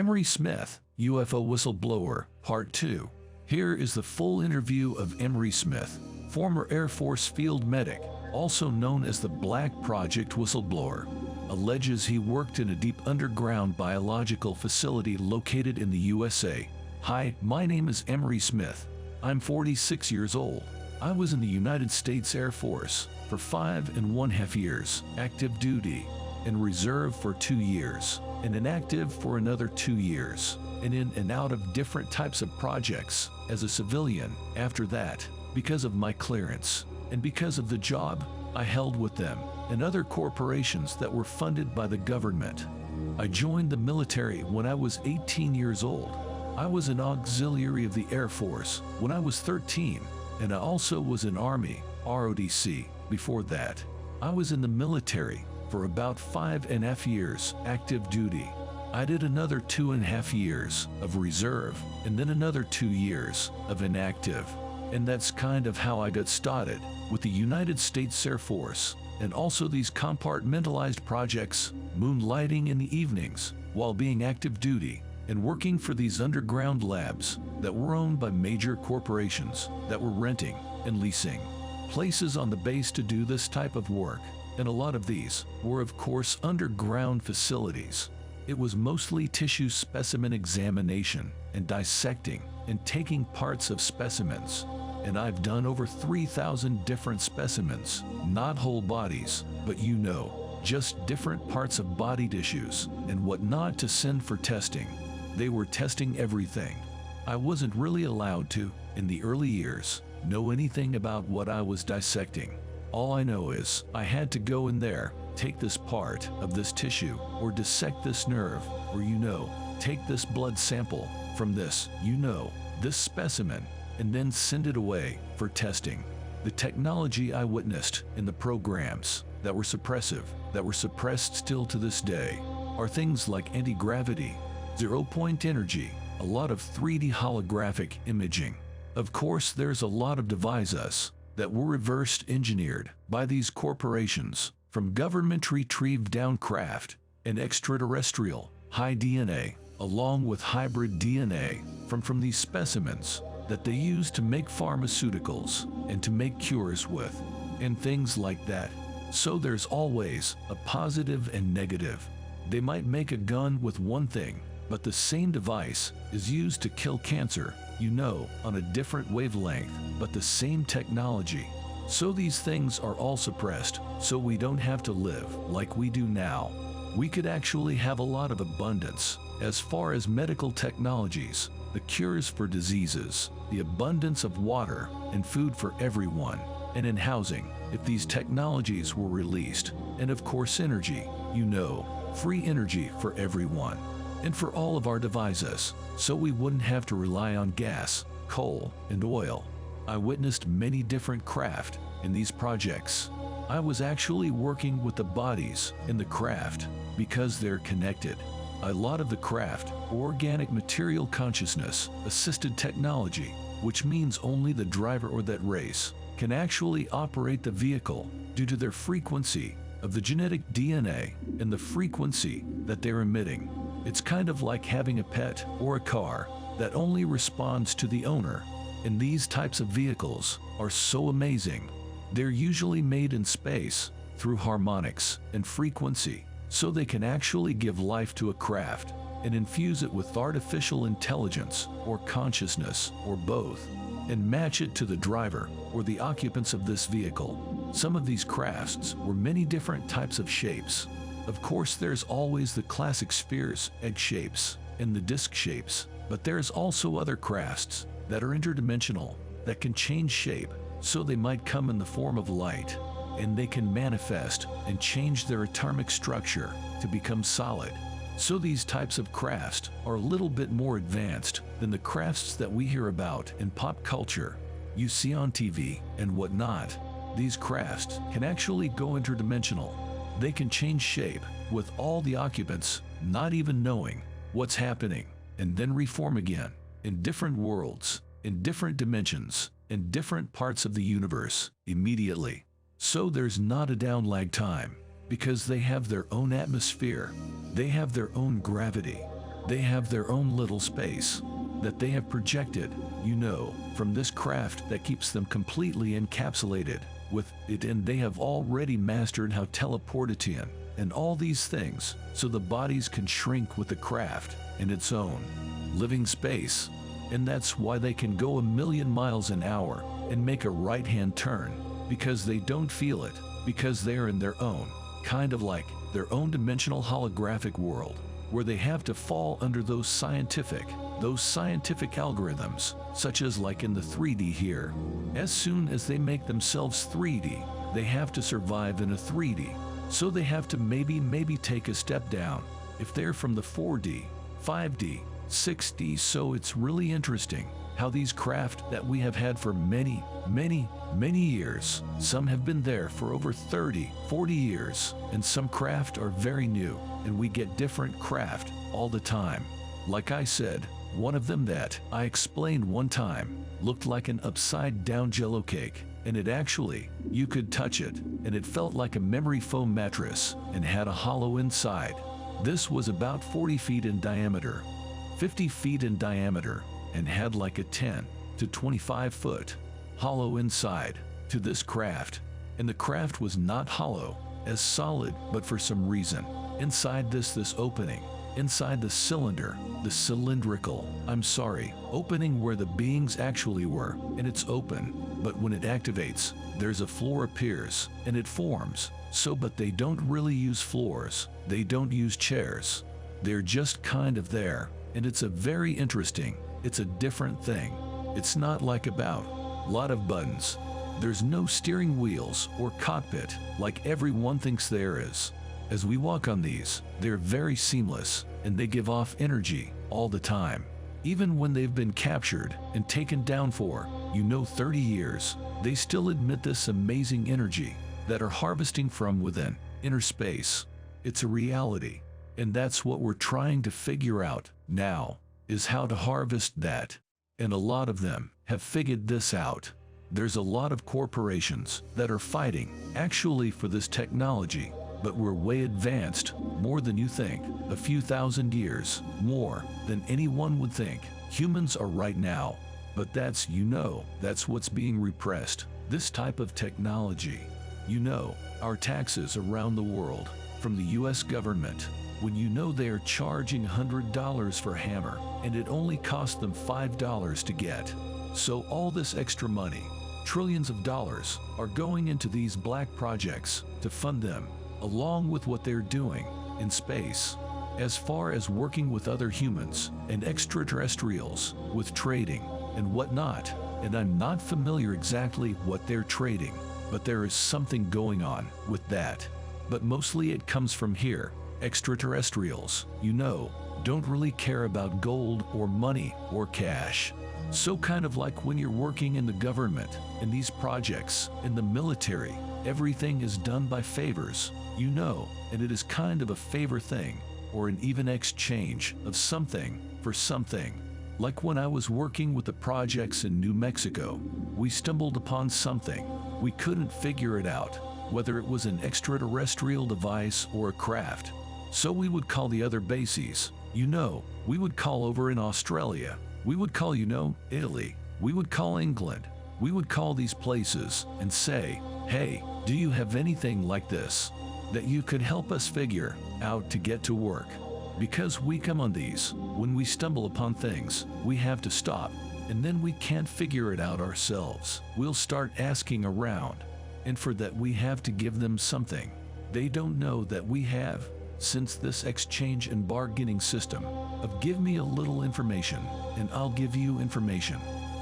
Emery Smith, UFO Whistleblower, Part 2. Here is the full interview of Emery Smith, former Air Force field medic, also known as the Black Project Whistleblower. Alleges he worked in a deep underground biological facility located in the USA. Hi, my name is Emery Smith. I'm 46 years old. I was in the United States Air Force for 5.5 years, active duty, in reserve for 2 years, and inactive for another 2 years, and in and out of different types of projects as a civilian after that, because of my clearance, and because of the job I held with them and other corporations that were funded by the government. I joined the military when I was 18 years old. I was an auxiliary of the Air Force when I was 13, and I also was in Army, ROTC, before that. I was in the military for about 5.5 years, active duty. I did another 2.5 years of reserve, and then another 2 years of inactive. And that's kind of how I got started with the United States Air Force, and also these compartmentalized projects, moonlighting in the evenings while being active duty, and working for these underground labs that were owned by major corporations that were renting and leasing places on the base to do this type of work. And a lot of these were, of course, underground facilities. It was mostly tissue specimen examination and dissecting and taking parts of specimens. And I've done over 3,000 different specimens, not whole bodies, but just different parts of body tissues and whatnot to send for testing. They were testing everything. I wasn't really allowed to, in the early years, know anything about what I was dissecting. All I know is I had to go in there, take this part of this tissue, or dissect this nerve, or take this blood sample from this specimen, and then send it away for testing. The technology I witnessed in the programs that were suppressive, that were suppressed still to this day, are things like anti-gravity, zero-point energy, a lot of 3D holographic imaging. Of course, there's a lot of devices that were reversed engineered by these corporations from government retrieved down craft and extraterrestrial high DNA, along with hybrid DNA from these specimens that they use to make pharmaceuticals and to make cures with, and things like that. So there's always a positive and negative. They might make a gun with one thing, but the same device is used to kill cancer, on a different wavelength, but the same technology. So these things are all suppressed, so we don't have to live like we do now. We could actually have a lot of abundance as far as medical technologies, the cures for diseases, the abundance of water and food for everyone, and in housing, if these technologies were released, and of course energy, free energy for everyone, and for all of our devices, so we wouldn't have to rely on gas, coal, and oil. I witnessed many different craft in these projects. I was actually working with the bodies in the craft because they're connected. A lot of the craft, organic material consciousness, assisted technology, which means only the driver or that race can actually operate the vehicle due to their frequency of the genetic DNA and the frequency that they're emitting. It's kind of like having a pet or a car that only responds to the owner. And these types of vehicles are so amazing. They're usually made in space through harmonics and frequency, so they can actually give life to a craft and infuse it with artificial intelligence or consciousness or both, and match it to the driver or the occupants of this vehicle. Some of these crafts were many different types of shapes. Of course, there's always the classic spheres, egg shapes, and the disc shapes, but there's also other crafts that are interdimensional, that can change shape, so they might come in the form of light, and they can manifest and change their atomic structure to become solid. So these types of crafts are a little bit more advanced than the crafts that we hear about in pop culture, you see on TV and whatnot. These crafts can actually go interdimensional. They can change shape with all the occupants not even knowing what's happening, and then reform again in different worlds, in different dimensions, in different parts of the universe immediately. So there's not a down lag time, because they have their own atmosphere, they have their own gravity, They have their own little space that they have projected, from this craft that keeps them completely encapsulated with it, and they have already mastered how teleportation and all these things, so the bodies can shrink with the craft in its own living space. And that's why they can go 1,000,000 miles an hour and make a right-hand turn, because they don't feel it, because they're in their own, kind of like their own dimensional holographic world, where they have to fall under those scientific algorithms, such as like in the 3D here. As soon as they make themselves 3D, they have to survive in a 3D. So they have to maybe take a step down if they're from the 4D, 5D, 6D. So it's really interesting how these craft that we have had for many years, some have been there for over 30, 40 years, and some craft are very new, and we get different craft all the time. Like I said, one of them that I explained one time looked like an upside down jello cake, and it actually, you could touch it, and it felt like a memory foam mattress and had a hollow inside. This was about 40 feet in diameter, 50 feet in diameter, and had like a 10 to 25 foot hollow inside to this craft. And the craft was not hollow, as solid, but for some reason, inside this opening, inside the cylinder, the cylindrical, opening where the beings actually were, and it's open, but when it activates, there's a floor appears, and it forms. So, but they don't really use floors, they don't use chairs, they're just kind of there, and it's a very interesting, it's a different thing. It's not like about lot of buttons. There's no steering wheels or cockpit like everyone thinks there is. As we walk on these, they're very seamless, and they give off energy all the time. Even when they've been captured and taken down for, 30 years, they still emit this amazing energy that are harvesting from within inner space. It's a reality, and that's what we're trying to figure out now, is how to harvest that. And a lot of them have figured this out. There's a lot of corporations that are fighting actually for this technology, but we're way advanced, more than you think, a few thousand years, more than anyone would think. Humans are right now, but that's what's being repressed, this type of technology. Our taxes around the world, from the US government, when they are charging $100 for a hammer, and it only cost them $5 to get. So all this extra money, trillions of dollars, are going into these black projects to fund them, along with what they're doing in space, as far as working with other humans and extraterrestrials, with trading and whatnot. And I'm not familiar exactly what they're trading, but there is something going on with that. But mostly it comes from here. Extraterrestrials, don't really care about gold or money or cash. So kind of like when you're working in the government, in these projects, in the military, everything is done by favors, and it is kind of a favor thing, or an even exchange of something for something. Like when I was working with the projects in New Mexico, we stumbled upon something. We couldn't figure it out, whether it was an extraterrestrial device or a craft. So we would call the other bases, we would call over in Australia, we would call, Italy, we would call England, we would call these places and say, hey, do you have anything like this that you could help us figure out to get to work? Because we come on these, when we stumble upon things, we have to stop, and then we can't figure it out ourselves. We'll start asking around, and for that we have to give them something they don't know that we have. Since this exchange and bargaining system of give me a little information and I'll give you information.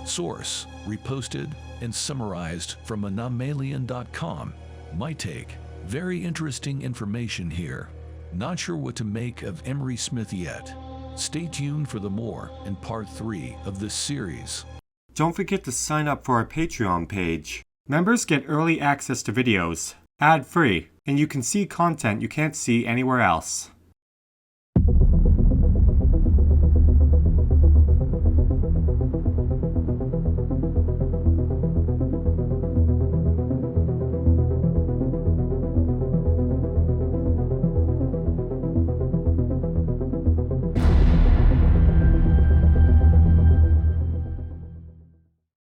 Source, reposted and summarized from anomalian.com. My take, very interesting information here. Not sure what to make of Emery Smith yet. Stay tuned for the more in part 3 of this series. Don't forget to sign up for our Patreon page. Members get early access to videos, ad-free, and you can see content you can't see anywhere else.